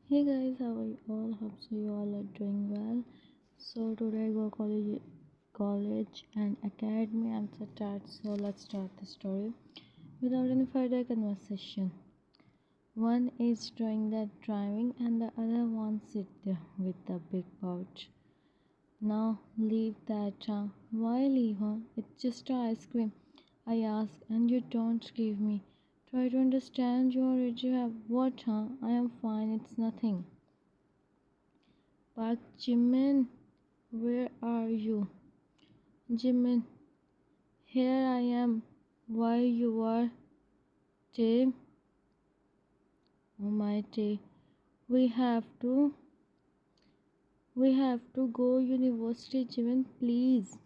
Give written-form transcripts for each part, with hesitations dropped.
Hey guys, how are you all? Hope so you all are doing well. So today I go college and academy and start. So let's start the story without any further conversation. One is doing that driving and the other one sit there with the big pouch. Now leave that, huh? Why leave, huh? It's just ice cream. I ask and you don't give me. Try to understand you already have what, huh? I am fine, it's nothing. But Jimin, where are you? Jimin, here I am. Why you are? Tay? Oh my Tay. We have to. We have to go university, Jimin, please.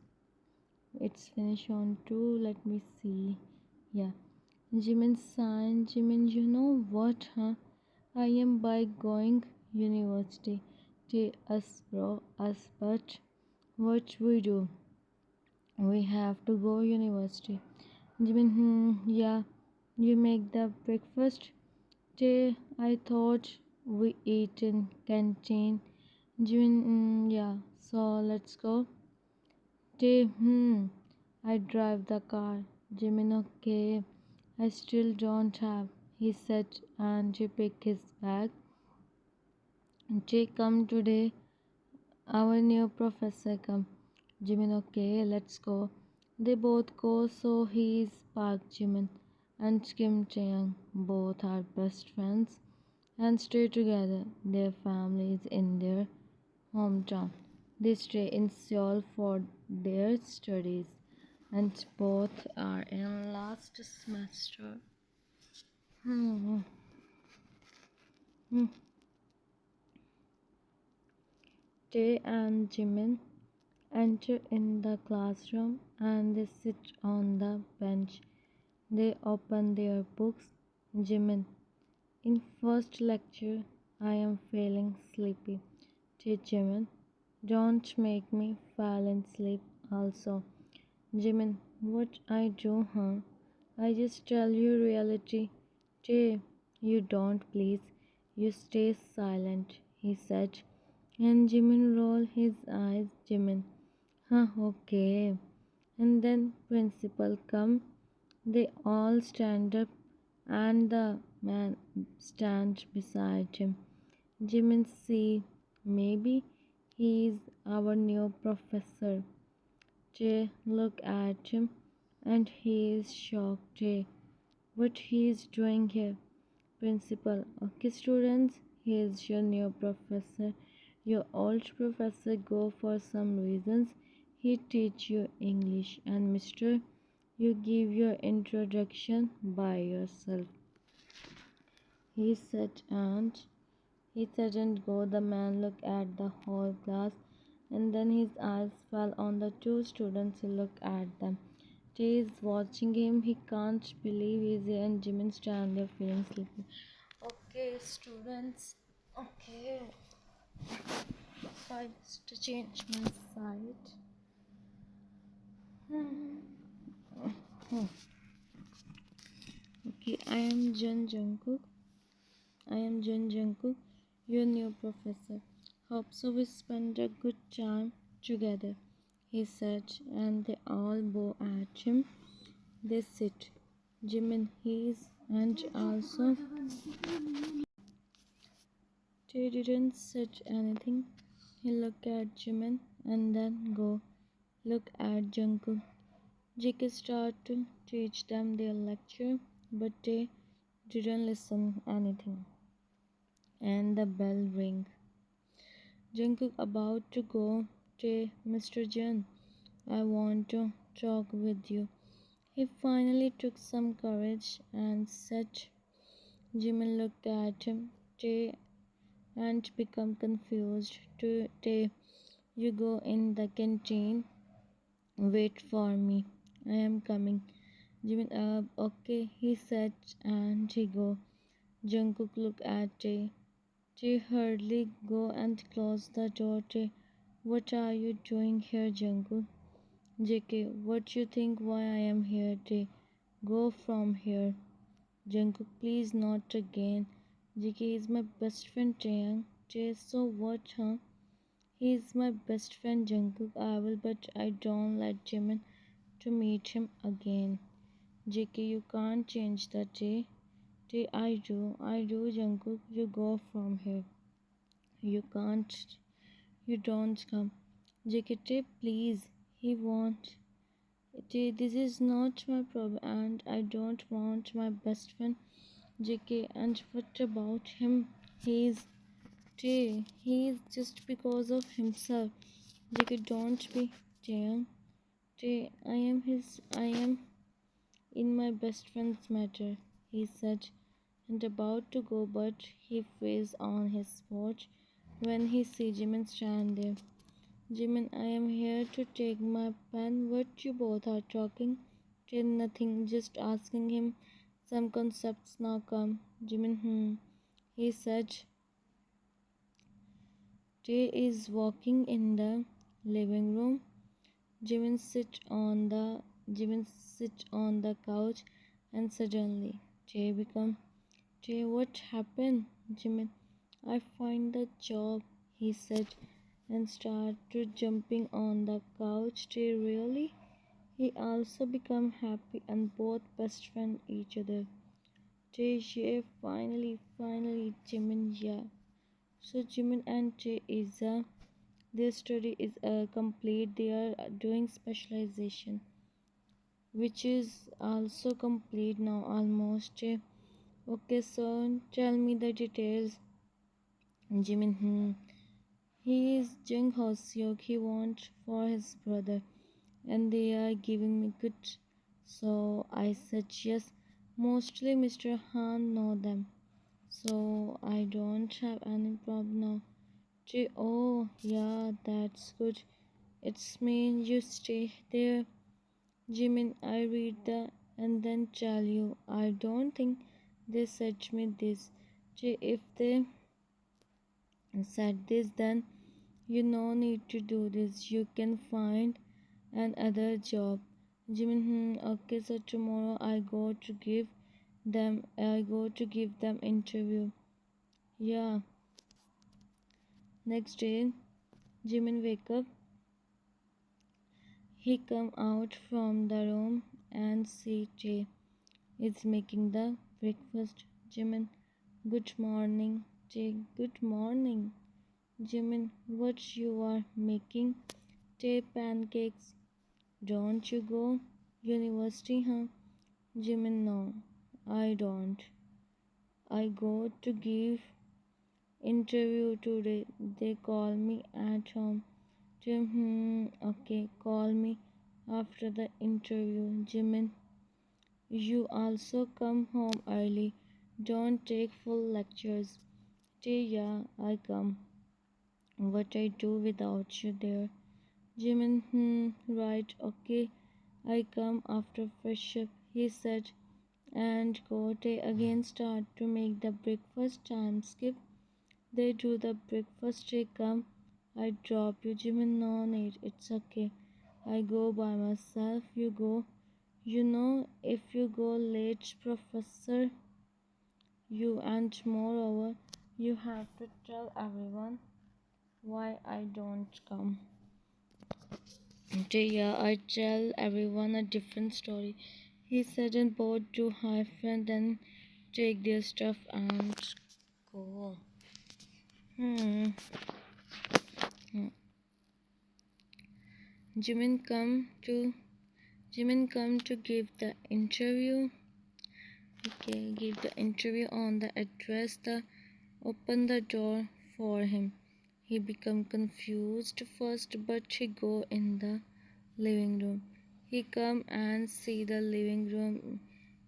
It's finished on two. Let me see. Yeah. Jimin sign. Jimin, you know what, huh? I am by going university. Tay, us, bro, us, but what we do? We have to go university. Jimin, yeah. You make the breakfast? Today I thought we eat in canteen. Jimin, yeah. So let's go. Today, I drive the car. Jimin, okay. I still don't have. He said, and he picked his bag. Jay come today. Our new professor come. Jimin, okay, let's go. They both go, so he's Park Jimin and Kim Taeyang. Both are best friends and stay together. Their families in their hometown. They stay in Seoul for their studies, and both are in last semester. Hmm. Hmm. Tae and Jimin enter in the classroom and they sit on the bench. They open their books. Jimin, in first lecture, I am feeling sleepy. Jimin, don't make me fall in sleep also. Jimin, what I do, huh? I just tell you reality. Jay, you don't please. You stay silent, he said. And Jimin rolled his eyes. Jimin, huh, okay. And then principal come. They all stand up and the man stands beside him. Jimin see, maybe he is our new professor. Jay look at him and he is shocked. Jay, what he is doing here? Principal, okay students, he is your new professor. Your old professor go for some reasons. He teach you English and mister, you give your introduction by yourself. He said and he said and go. The man looked at the whole class and then his eyes fell on the two students. He looked at them. Jay is watching him. He can't believe he's here and Jimin stand there feeling sleepy. Okay, students. Okay. So I just change my side. Okay, I am Jungkook. I am Jungkook, your new professor. Hope so we spend a good time together, he said, and they all bow at him. They sit. Jimin, he's and also they didn't say anything. He looked at Jimin and then go look at Jungkook. JK started to teach them their lecture, but they didn't listen anything. And the bell rang. Jungkook about to go. Mr. Jun, I want to talk with you. He finally took some courage and said. Jimin looked at him. And become confused. Today, you go in the canteen. Wait for me. I am coming. Jimin, okay, he said, and he go. Jungkook looked at Tae. Tae hurriedly go and close the door. Tae, what are you doing here, Jungkook? JK, what you think why I am here? Tae, go from here. Jungkook, please not again. JK is my best friend Taeyang. Tae, so what, huh? He is my best friend Jungkook. I will, but I don't let Jimin to meet him again. JK, you can't change that, Tae. Tae, I do, Jungkook. You go from here. You can't, you don't come. JK, Tae, please. He won't. Tae, this is not my problem, and I don't want my best friend JK. And what about him? He's He's just because of himself. JK, don't be Taeyang. I am his. I am in my best friend's matter, he said, and about to go, but he froze on his watch when he see Jimin stand there. Jimin, I am here to take my pen. What you both are talking? Nothing, just asking him some concepts now come. Jimin, he said. Tay is walking in the living room. Jimin sit on the couch and suddenly Tay, what happened? Jimin, I find the job, he said and started jumping on the couch. Tay, really? He also become happy and both best friend each other. Tay, yeah, finally, Jimin, yeah. So Jimin and Tay is their study is complete. They are doing specialization, which is also complete now almost. Okay, so tell me the details. Jimin, he is Jung Hoseok. He wants for his brother, and they are giving me good. So I said yes. Mostly Mr. Han know them, so I don't have any problem now. Oh, yeah, that's good. It's mean you stay there. Jimin, I read the and then tell you. I don't think they said me this. If they said this, then you no need to do this. You can find another job. Jimin, okay, so tomorrow I go to give them interview. Yeah. Next day, Jimin wake up. He come out from the room and see Jay is making the breakfast. Jimin, good morning. Jay, good morning. Jimin, what you are making? Jay, pancakes. Don't you go university, huh? Jimin, no, I don't. I go to give interview today. They call me at home. Jim, okay, call me after the interview. Jimin, you also come home early. Don't take full lectures. Yeah, I come. What I do without you there? Jimin, right, okay. I come after fresh up, he said, and Gote again start to make the breakfast time skip. They do the breakfast, they come. I drop you, Jimin, no need, it's okay. I go by myself, you go. You know, if you go late, Professor, you and moreover, you have to tell everyone why I don't come. Yeah, I tell everyone a different story. He said and both to high friend and take their stuff and go. Hmm. hmm. Jimin come to give the interview. Okay, give the interview on the address. The open the door for him. He become confused first, but he go in the living room. He come and see the living room.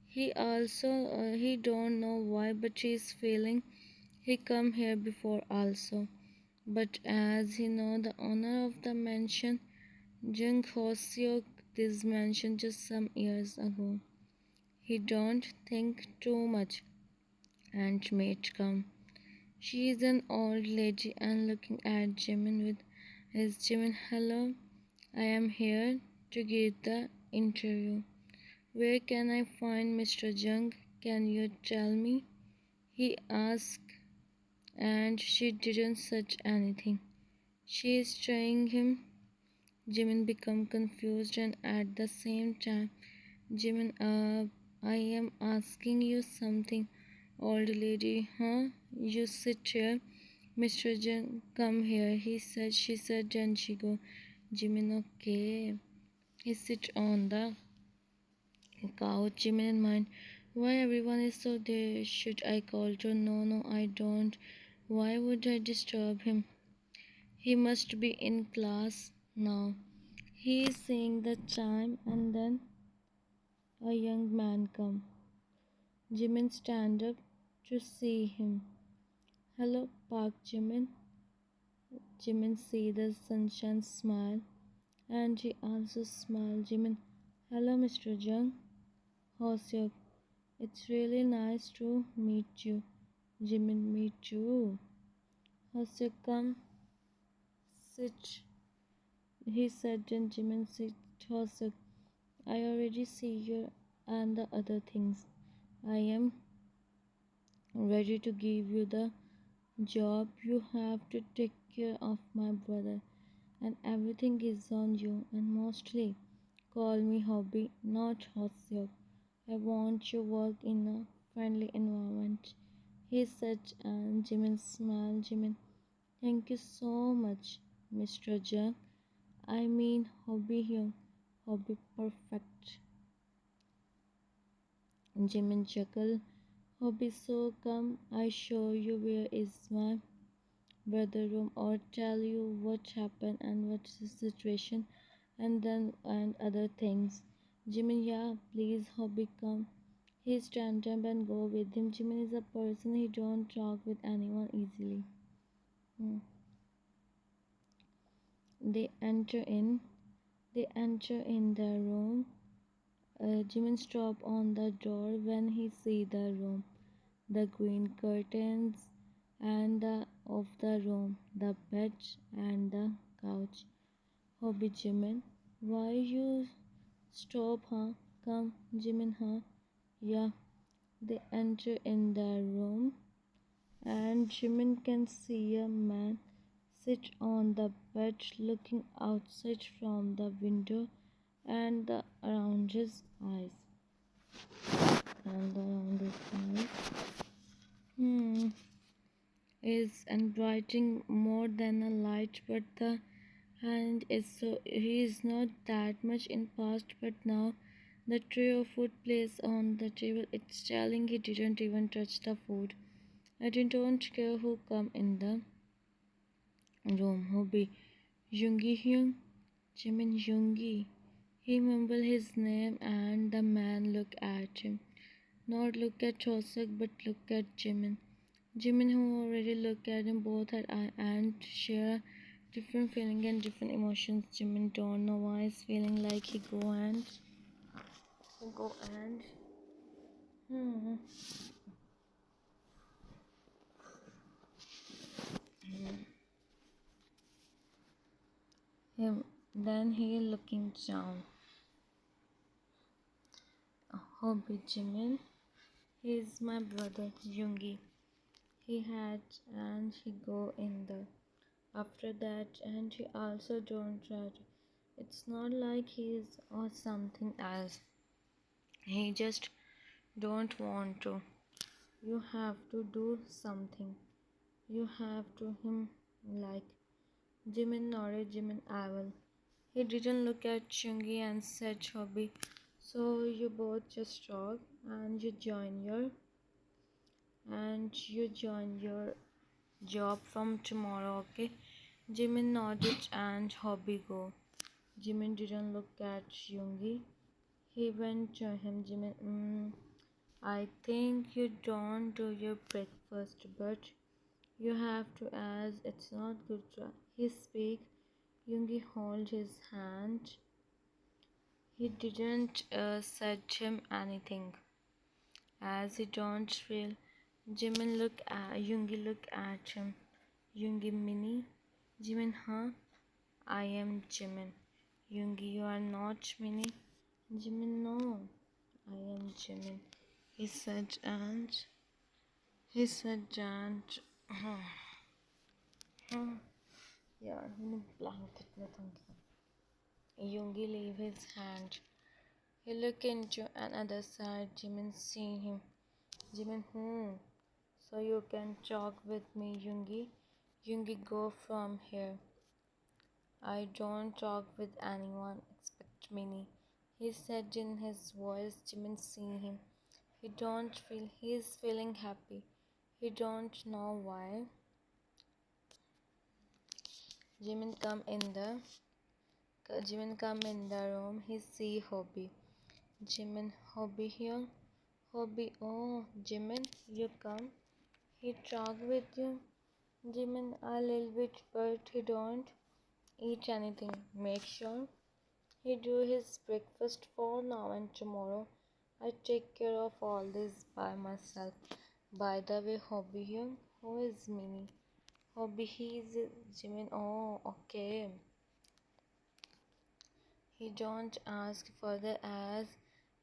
He also he don't know why, but he's feeling he come here before also. But as he know the owner of the mansion, Jung Hoseok, this mansion just some years ago. He don't think too much and mate come. She is an old lady and looking at Jimin with his Jimin, hello, I am here to give the interview. Where can I find Mr. Jung? Can you tell me? he asked, and she didn't say anything. She is trying him. Jimin become confused and at the same time, Jimin, I am asking you something, old lady, huh? You sit here. Mr. Jung, come here. He said, she said, then she go. Jimin, okay. He sit on the couch. Jimin in mind, why everyone is so there? Should I call to? No, no, I don't. Why would I disturb him? He must be in class now. He is saying the chime and then a young man come. Jimin stand up to see him. Hello, Park Jimin. Jimin see the sunshine smile and he also smile. Jimin, hello Mr. Jung. How's it's really nice to meet you. Jimin, meet you. How's come? Sit. He said, and Jimin sit. How's I already see you and the other things. I am ready to give you the job. You have to take care of my brother, and everything is on you. And mostly call me hobby, not Hosyok. I want you work in a friendly environment. He said, and Jimin smiled. Jimin, thank you so much, Mr. Jung. I mean, hobby here, hobby perfect. Jimin chuckled. Hobby, so come I show you where is my brother room or tell you what happened and what's the situation and other things. Jimin, yeah, please hobby come. He stand up and go with him. Jimin is a person he don't talk with anyone easily. Hmm. They enter in. They enter in the room. Jimin stop on the door when he see the room. The green curtains and of the room, the bed and the couch. Hobby Jimin, why you stop, huh? Come, Jimin, huh? Yeah, they enter in the room and Jimin can see a man sit on the bed looking outside from the window and around his eyes. And around his eyes. Is and writing more than a light, but the hand is so he is not that much in past, but now the tray of food placed on the table, it's telling he didn't even touch the food. I don't care who come in the room. Hobby Yoongi Hyung, Jimin Yoongi. He mumbled his name and the man looked at him. Not look at Chosak but look at Jimin. Jimin, who already looked at him, both had and share different feeling and different emotions. Jimin don't know why he's feeling like he go and hmm. Him. Then he looking down. Hobby Jimin. He is my brother Yoongi. He had and he go in the after that and he also don't try to. It's not like he is or something else. He just don't want to. You have to do something. You have to him like Jimin nodded. Jimin I will. He didn't look at Chungi and said hobby. So you both just talk and you join your job from tomorrow, okay? Jimin nodded and hobby go. Jimin didn't look at Yoongi. He went to him. Jimin, I think you don't do your breakfast, but you have to as it's not good to he speak. Yoongi hold his hand. He didn't said him anything as he don't feel. Jimin look at Yoongi look at him. Yoongi mini. Jimin, huh? I am Jimin. Yoongi, you are not mini. Jimin, no. I am Jimin. He said and He said, "Jan." यार मैंने blanket में thang किया. Yoongi leave his hand. He looked into another side. Jimin see him. Jimin, so you can talk with me, Yoongi. Yoongi, go from here. I don't talk with anyone except Minnie. He said in his voice. Jimin see him. He don't feel he's feeling happy. He don't know why. Jimin come in the room. He see Hobby. Jimin, Hobby here. Hobby, oh, Jimin, you come. He talk with you. Jimin a little bit, but he don't eat anything. Make sure he do his breakfast for now and tomorrow. I take care of all this by myself. By the way, Hobby here. Who is Minnie? Hobby, he is Jimin. Oh, okay. He don't ask further as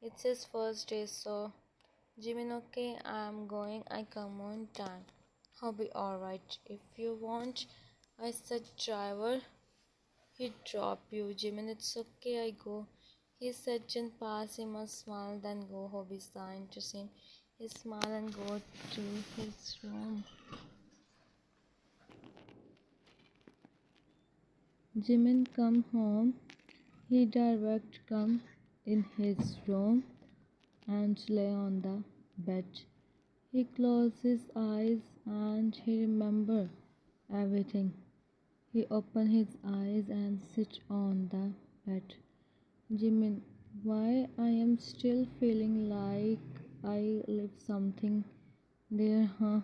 it's his first day, so Jimin, okay, I'm going. I come on time. Hobby, alright. If you want, I said driver. He drop you. Jimin, it's okay, I go. He said and pass him a smile, then go. Hobby sign to him. He smile and go to his room. Jimin come home. He direct come in his room and lay on the bed. He closed his eyes and he remembered everything. He opened his eyes and sit on the bed. Jimin, why I am still feeling like I left something there, huh?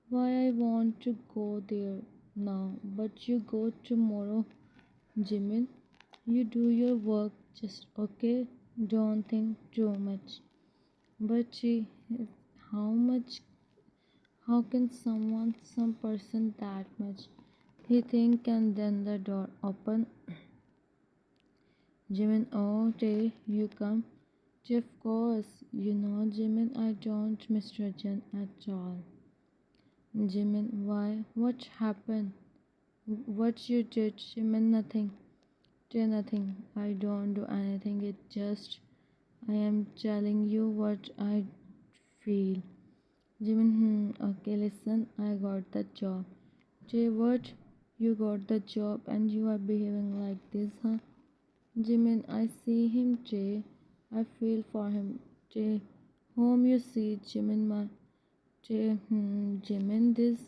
Why I want to go there now, but you go tomorrow. Jimin, you do your work just okay. Don't think too much. But how much? How can some person that much? He think and then the door open. Jimin, oh, Tay, you come. Of course, you know, Jimin, I don't Mr. Jen at all. Jimin, why? What happened? What you did? Jimin, nothing. Tay, nothing. I don't do anything. It just, I am telling you what I feel. Jimin, okay, listen, I got the job. Jay, what? You got the job and you are behaving like this, huh? Jimin, I see him, Jay. I feel for him, Jay. Whom you see, Jimin, ma. Jay, Jimin, this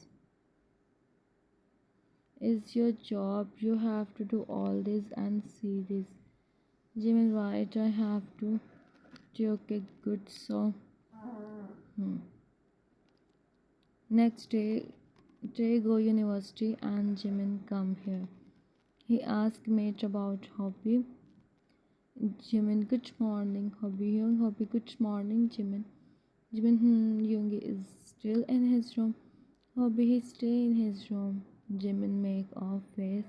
is your job. You have to do all this and see this. Jimin, right, I have to. Jay, okay, good, so. Next day, Jay go university and Jimin come here. He asked mate about hobby. Jimin, good morning. Hobby, Young, Hobby, good morning, Jimin. Jimin, Yoongi is still in his room. Hobby, he stay in his room. Jimin make off face.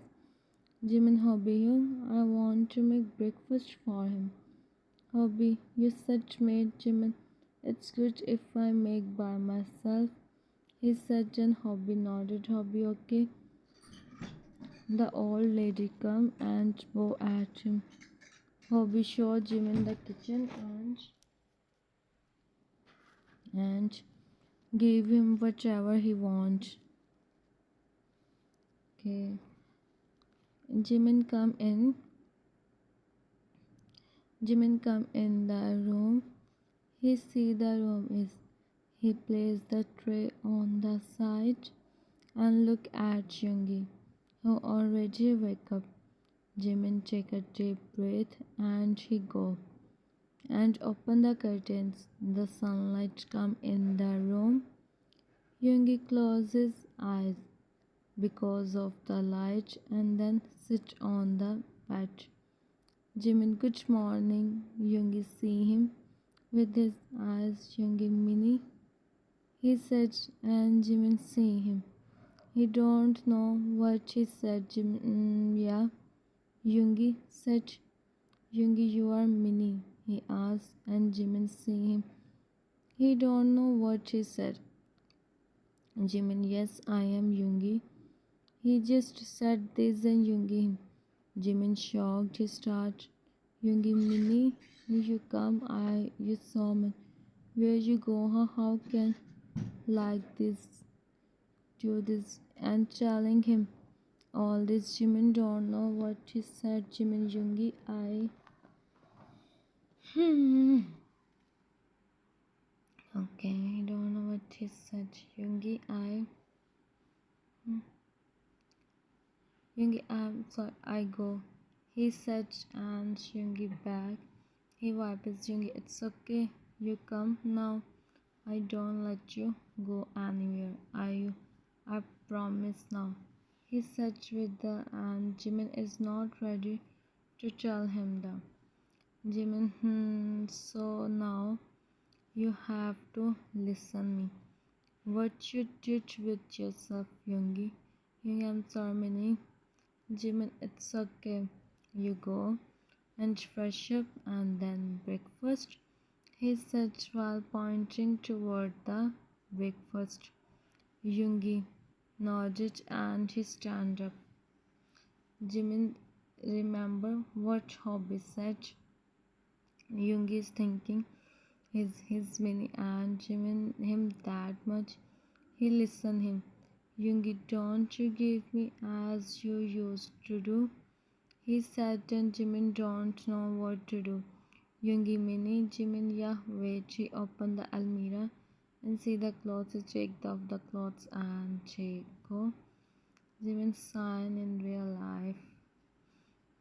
Jimin, Hobby, Young, I want to make breakfast for him. Hobby, you said mate, Jimin. It's good if I make by myself. He said and Hobby nodded. Hobby, okay. The old lady come and bow at him. Hobby showed Jimin the kitchen and gave him whatever he wants. Okay. Jimin come in. Jimin come in the room. He see the room is. He placed the tray on the side and look at Yoongi, who already wake up. Jimin take a deep breath and he go and open the curtains. The sunlight come in the room. Yoongi closes his eyes because of the light and then sit on the bed. Jimin, good morning. Yoongi see him with his eyes. Yoongi, Minnie. He said, and Jimin see him. He don't know what he said. Jimin, yeah. Yoongi said, Yoongi, you are Minnie. He asked, and Jimin see him. He don't know what he said. Jimin, yes, I am Yoongi. He just said this and Yoongi. Jimin shocked. He started. Yoongi, Mini, you come. You saw me. Where you go? How can like this do this? And telling him all this. Jimin don't know what he said. Jimin, Yoongi, I. Okay, I don't know what he said. Yoongi, I. Yoongi, I'm sorry, I go. He said, and Yoongi back. He wipes Yoongi. It's okay. You come now. I don't let you go anywhere. I promise now. He said with the and Jimin is not ready to tell him that. Jimin, so now you have to listen me. What you did with yourself, Yoongi. Yoongi, I'm sorry, Minnie. Jimin, it's okay. You go and fresh up and then breakfast, he said while pointing toward the breakfast. Yoongi nodded and he stood up. Jimin, remember what Hobby said? Yoongi is thinking his mini and Jimin him that much. He listened him. Yoongi, don't you give me as you used to do? He said and Jimin don't know what to do. Yoongi Mini, Jimin, yeah, wait, she opened the almirah and see the clothes. He checked off the clothes and check go. Jimin sign in real life.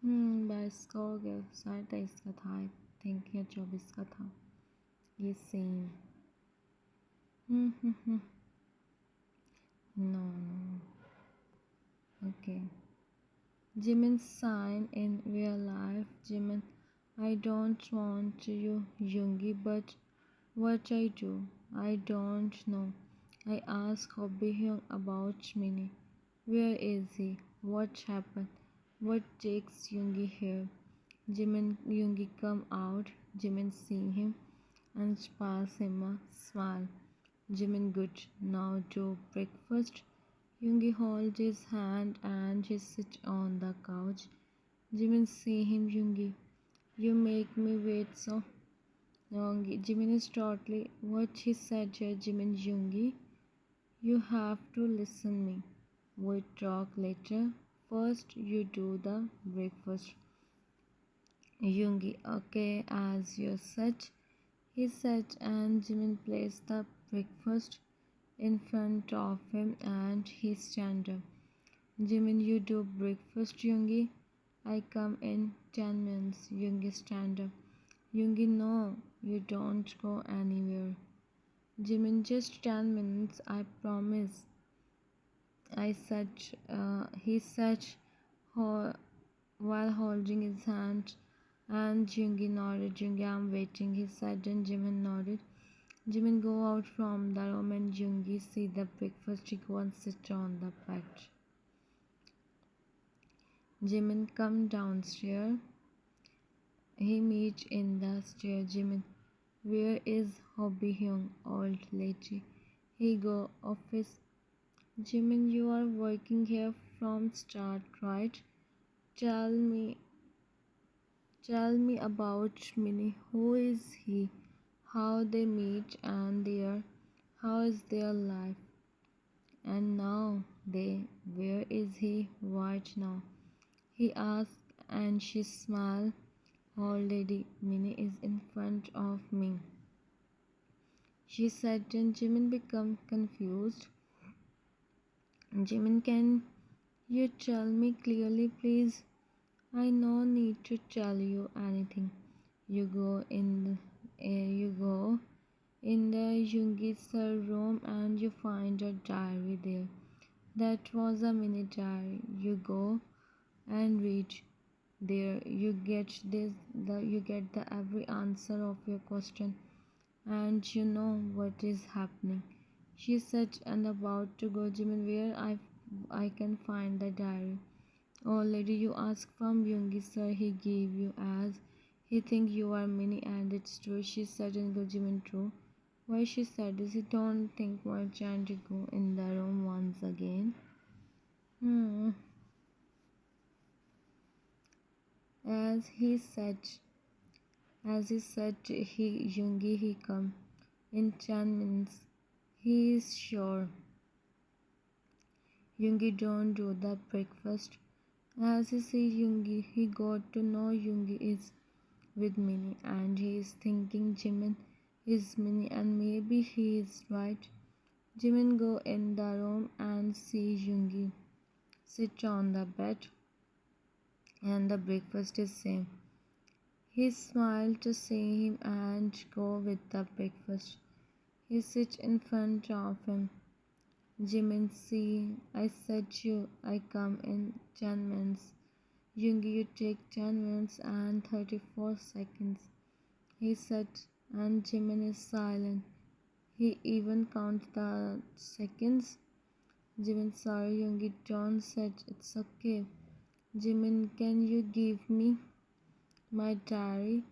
इसका हो गया शायद 23 का था I think या 24 का था ये same no okay Jimin sign in real life. Jimin, I don't want you, Yoongi, but what I do, I don't know. I asked Hobby Hyung about Minnie. Where is he? What happened? What takes Yoongi here? Jimin, Yoongi come out. Jimin see him and pass him a smile. Jimin, good. Now do breakfast. Yoongi holds his hand and he sits on the couch. Jimin see him. Yoongi, you make me wait so long. Jimin is totally what he said here. Jimin, Yoongi, you have to listen me. We talk later. First you do the breakfast. Yoongi, okay, as you said. He said and Jimin placed the breakfast in front of him and he stand up. Jimin, you do breakfast, Yoongi. I come in 10 minutes. Yoongi stand up. Yoongi, no, you don't go anywhere. Jimin, just 10 minutes, I promise. I said, he said while holding his hand, and Yoongi nodded. Yoongi, I'm waiting, he said, and Jimin nodded. Jimin go out from the room and Yoongi see the breakfast. He go and sit on the bed. Jimin come downstairs. He meet in the stair. Jimin, where is Hobby Hyung, old lady? He go office. Jimin, you are working here from start, right? Tell me about Minnie. Who is he? How they meet and how is their life? And now where is he right now? He asked and she smiled. Already Minnie is in front of me. She said and Jimin became confused. Jimin, can you tell me clearly please? I no need to tell you anything. You go in the Yoongi's room and you find a diary there. That was a mini diary. You go and read. There you get the every answer of your question and you know what is happening. She said and about to go. Jimin, where I can find the diary? Oh lady, you ask from Yoongi sir, he gave you as he think you are Minnie and it's true. She said and go. Jimin, true. Why she said this, he don't think much and he go in the room once again. Hmm. As he said, he Yoongi he come in 10 minutes. He is sure Yoongi don't do the breakfast. As he see Yoongi, he got to know Yoongi is with Minnie and he is thinking Jimin is Minnie and maybe he is right. Jimin go in the room and see Yoongi sit on the bed and the breakfast is same. He smiled to see him and go with the breakfast. He sit in front of him. Jimin, see, I said I come in 10 minutes. Yoongi, you take 10 minutes and 34 seconds. He said, and Jimin is silent. He even counts the seconds. Jimin, sorry, Yoongi, don't said it's okay. Jimin, can you give me my diary?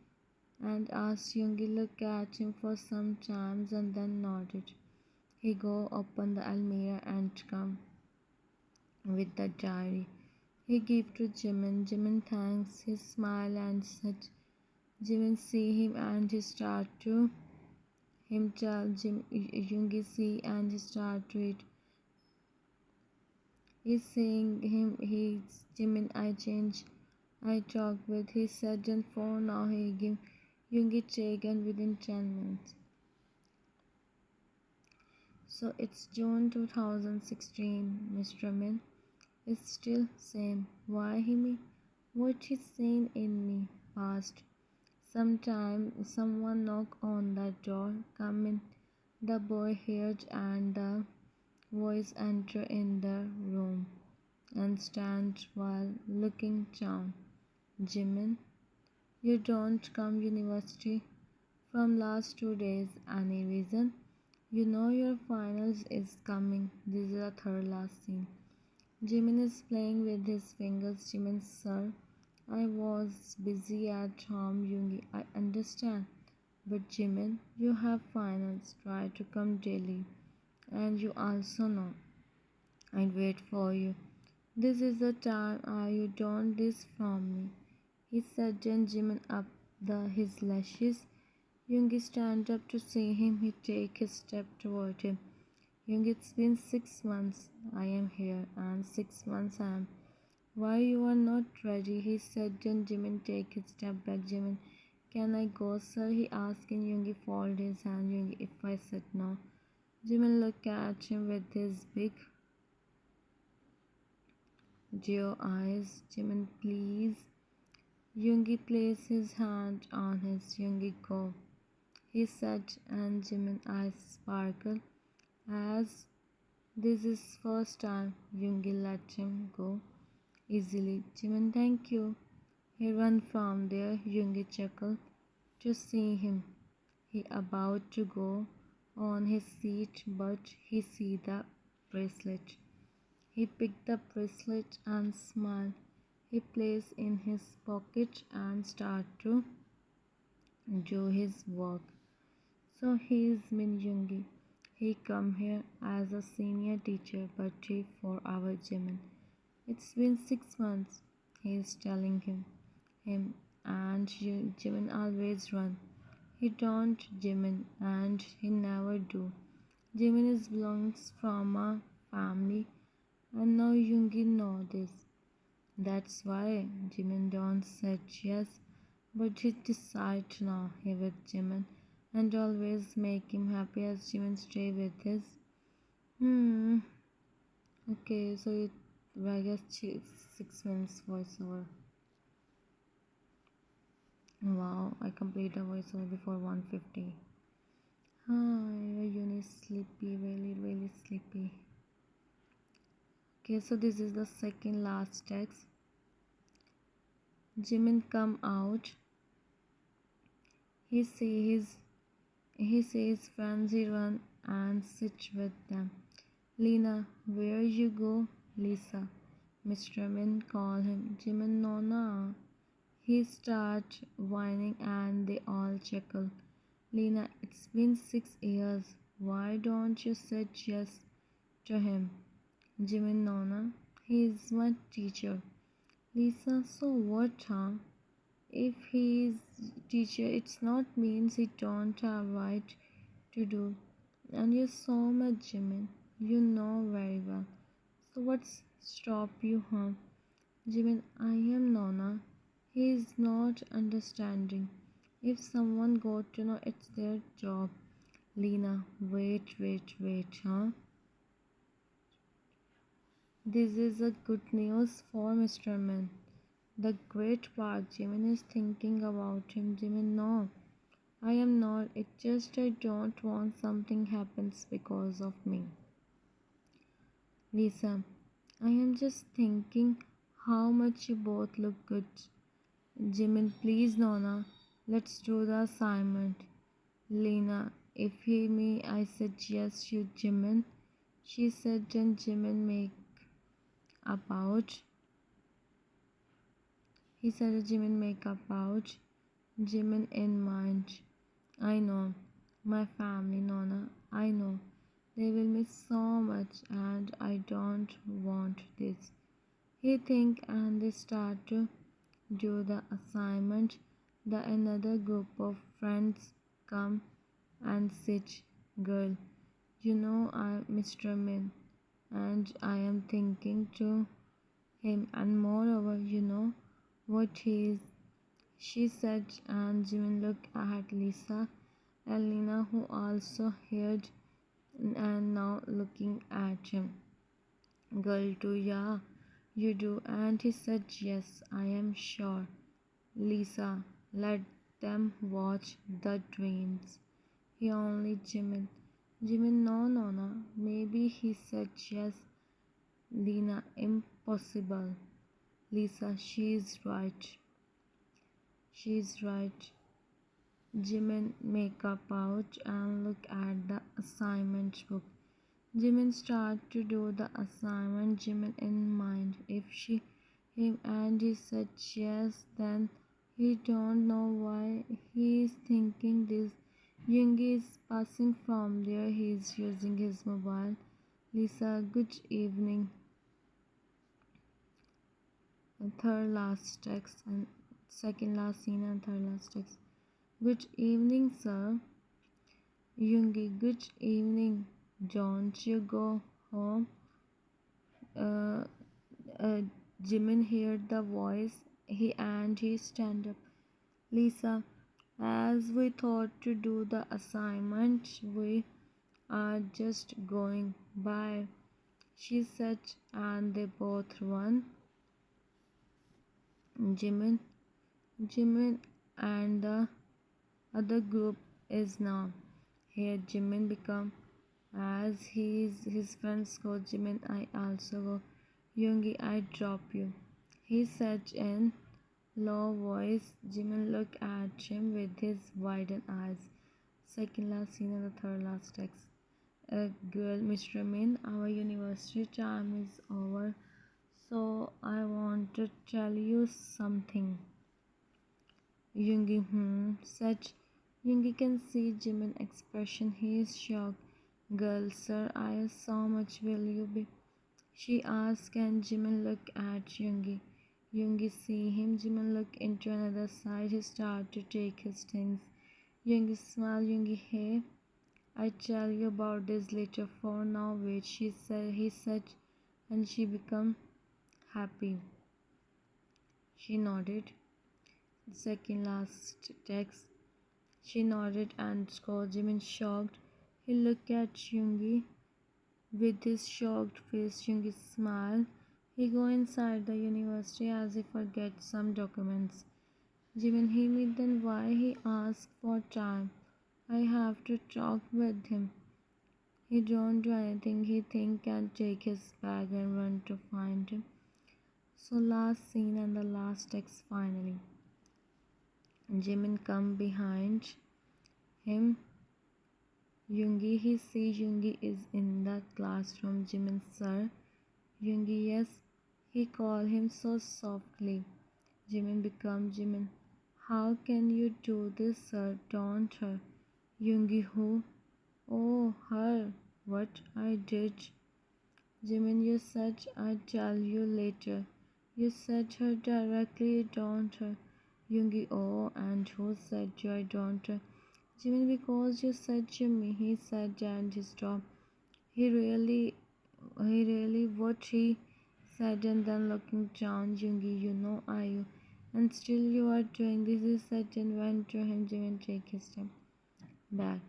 And asked Yoongi look at him for some time and then nodded. He go open the almirah and come with the diary. He give to Jimin. Jimin thanks. He smile and said, Jimin see him and he start to him tell Yoongi see and he start to it. He's saying him he's Jimin I change. I talk with he said and for now he give Yoongi take and within 10 minutes. So it's June 2016, Mr. Min. It's still same. Why he me? What he's saying in me past. Sometime someone knock on the door. Come in. The boy heard and the voice enter in the room and stand while looking down. Jimin, you don't come university from last 2 days. Any reason? You know your finals is coming. This is the third last scene. Jimin is playing with his fingers. Jimin, sir, I was busy at home. Yoongi, I understand. But Jimin, you have finals. Try to come daily. And you also know I'd wait for you. This is the time you don't this from me. He said then Jimin up his lashes. Yoongi stand up to see him. He take a step toward him. Yoongi, it's been 6 months. I am here, and 6 months I am. Why you are not ready? He said. Then Jimin take a step back. Jimin, can I go, sir? He asked. And Yoongi fold his hand. Yoongi, if I said no. Jimin look at him with his big dear eyes. Jimin, please. Yoongi placed his hand on his. Yoongi, go. He said, and Jimin eyes sparkled as this is first time. Yoongi let him go easily. Jimin, thank you. He ran from there. Yoongi chuckled to see him. He about to go on his seat, but he see the bracelet. He picked the bracelet and smiled. He placed in his pocket and started to do his work. So he is Min Yoongi. He come here as a senior teacher, but he for our Jimin. It's been 6 months. He is telling him, and Jimin always run. He don't Jimin, and he never do. Jimin is belongs from a family, and now Yoongi know this. That's why Jimin don't said yes, but he decide now he with Jimin and always make him happy as Jimin stay with his. Hmm. Okay, so I guess 6 minutes voiceover. Wow, I complete a voiceover before 150. Hi, Uni sleepy, really sleepy. Okay, so this is the second last text. Jimin come out. He says friends he run and sit with them. Lena, where you go? Lisa. Mr. Min call him. Jimin no na. He start whining and they all chuckle. Lena, it's been 6 years. Why don't you say yes to him? Jimin, Nona, he is my teacher. Lisa, so what, huh? If he is teacher, it's not means he don't have right to do. And you so much, Jimin. You know very well. So what's stop you, huh? Jimin, I am Nona. He is not understanding. If someone got to know it's their job. Lena, wait, huh? This is a good news for Mr. Man. The great part, Jimin is thinking about him. Jimin, no, I am not. It's just I don't want something happens because of me. Lisa, I am just thinking how much you both look good. Jimin, please, Nona, let's do the assignment. Lena, if he me, I said yes, you Jimin. She said, then Jimin make a pouch. He said, Jimin make a pouch. Jimin in mind. I know. My family, Nona. I know. They will miss so much and I don't want this. He think and they start to do the assignment. The another group of friends come and sit. Girl, you know I'm Mr. Min and I am thinking to him and moreover you know what he is. She said and Jimin looked at Lisa and Lena who also heard and now looking at him. Girl too, yeah, you do. And he said yes, I am sure. Lisa, let them watch the dreams. He only Jimin. Jimin, no. Maybe he said yes. Lena, impossible. Lisa, she's right. She's right. Jimin make a pouch and look at the assignment book. Jimin start to do the assignment. Jimin in mind. If she him and he said yes, then he don't know why he is thinking this. Yoongi is passing from there. He is using his mobile. Lisa, good evening. And third last text and second last scene and third last text. Good evening, sir. Yoongi, good evening. Don't you go home? Uh, uh, Jimin heard the voice. He stand up. Lisa, as we thought to do the assignment, we are just going. Bye, she said, and they both run. Jimin, Jimin, and the other group is now here. Jimin become as his friends go. Jimin, I also go. Yoongi, I drop you, he said in low voice. Jimin looked at him with his widened eyes. Second last scene and the third last text. Girl, Mr. Min, our university time is over, so I want to tell you something. Yoongi, said. Yoongi can see Jimin's expression. He is shocked. Girl, sir, I so much will you be? She asked, and Jimin looked at Yoongi. Yoongi see him. Jimin looked into another side. He started to take his things. Yoongi smiled. Yoongi, hey, I tell you about this later. For now, wait. He said, and she became happy. She nodded. Second last text. She nodded and scored. Jimin shocked. He looked at Yoongi with his shocked face. Yoongi smiled. He go inside the university as he forgets some documents. Jimin he me then why he asked for time. I have to talk with him. He don't do anything. He think and take his bag and run to find him. So last scene and the last text finally. Jimin come behind him. Yoongi, he see Yoongi is in the classroom. Jimin, sir. Yoongi, yes. He call him so softly. Jimin become Jimin. How can you do this, sir? Don't her. Yoongi who? Oh, her. What I did. Jimin, you said I'd tell you later. You said her directly, don't her? Yoongi, oh, and who said you I don't? Jimin, because you said Jimmy. He said and he stopped. He really, what he said, and then looking down, Yoongi, you know I, and still you are doing this. He said and went to him. Jimin, take his step back.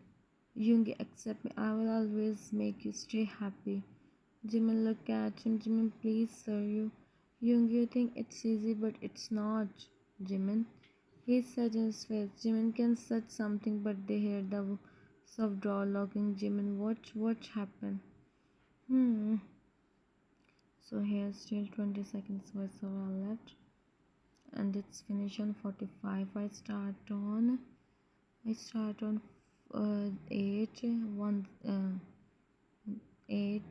Yoongi, accept me. I will always make you stay happy. Jimin, look at him. Jimin, please, sir. Yoongi, you think it's easy, but it's not. Jimin, he said in his face. Jimin can say something, but they hear the soft door locking. Jimin, what happened? Hmm. So here's still 20 seconds voiceover left, and it's finish on 45. I start on 8 1 8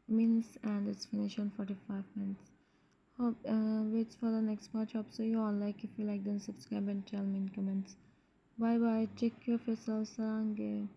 minutes, and it's finish on 45 minutes. Hope waits for the next part. Hope so you all like. If you like, then subscribe and tell me in comments. Bye bye. Take care of yourself. Sarange.